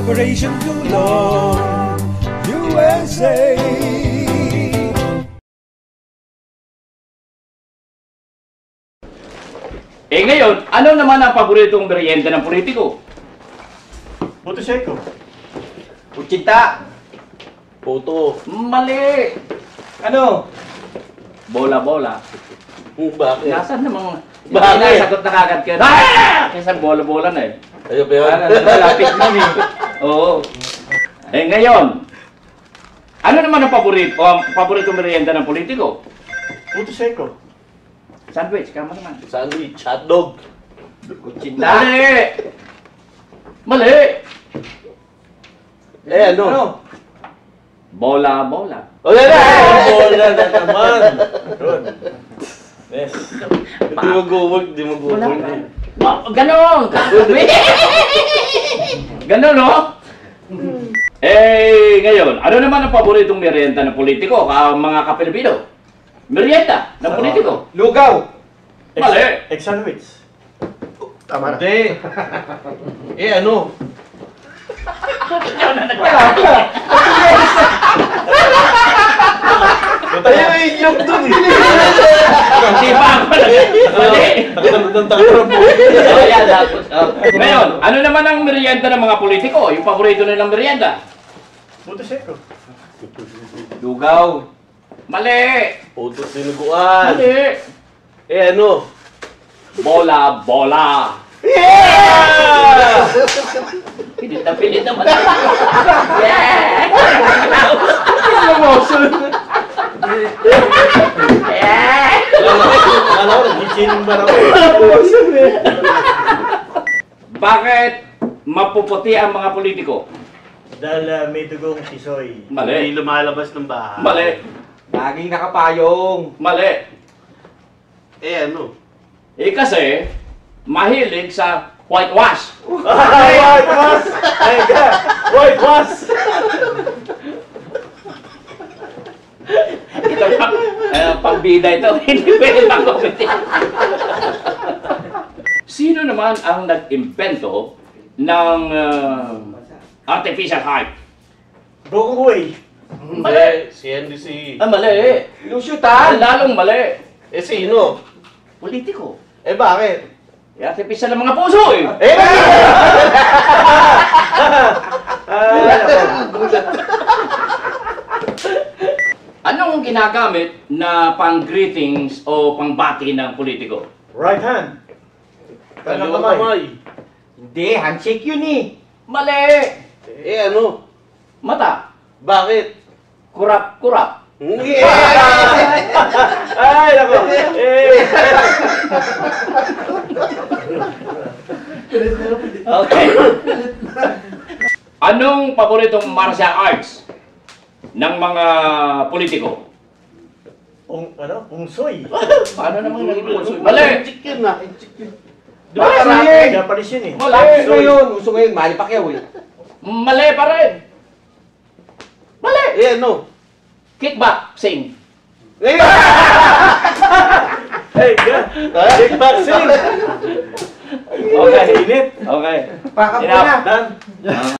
Operation Tulong USA. Ngayon, ano naman ang paboritong merienda ng politiko? Puto Seco. Kutsita. Puto. Mali. Ano? Bola-bola. Bakit? Nasaan namang... Bakit? Nasagot na kagad ka. Ah! Kasi bola-bola na eh. Ayun ba yun? Malapit na eh. Oo. Ngayon, ano naman ang paboritong merienda ng politiko? Puto Seco. Sandwich, kama naman. Sandwich, hotdog. Kutsita. Mali! Mali! Ano? Bola-bola. Wala na! Bola na naman. Ron. Yes. Di mag-work, di mag-work. Ganon! Ganon, no? Ngayon, ano naman ang paboritong merienda ng politiko, mga kapilipino? Merienda ng politiko? Lugaw. Mali! Egg sandwich. Tama na. Hindi. Ano? Tayo yung inyok dun eh. Hindi pa ako Mali! Ngayon, ano naman ang merienda ng mga politiko? Yung paborito nilang merienda? Puto Seco. Lugaw. Mali! Puto sinuguan. Mali! Ano? Bola-bola. Yeah! Pilit naman. Yeah! Yeah! Alam ko, nag-chining ba raw? Bakit mapuputi ang mga politiko? Dahil may dugong tisoy. Mali. Hindi lumalabas ng bahay. Mali. Laging nakapayong. Mali. Ano? Kasi, mahilig sa whitewash. Whitewash! Ay ka! Whitewash! Ito pambida ito. Hindi pwede pang comedy. Sino naman ang nag-invento ng artificial heart? Broken way. Mali. Si NDC. Mali. Lusyutan! Lalong mali. Sino? Politiko. Bakit? Artificial ng mga puso eh. Anong ginagamit na pang-greetings o pang-bati ng politiko? Right hand. Kaliwang kamay. Hindi, handshake yun eh. Mali. Ano? Mata. Bakit? Kurap-kurap. Ay, nako. Okay. Anong paboritong martial arts ng mga politiko? Ungsoy. Paano naman naging puso? Mali. Chicken na. Di ba karate? Japanese yun eh. Mali. Uso ngayon, Manny Pacquiao eh. Mali pa rin. Mali. Ano? Kickboxing. Kickboxing. Okay. Init. Okay. Pakap mo Enough. na. Done.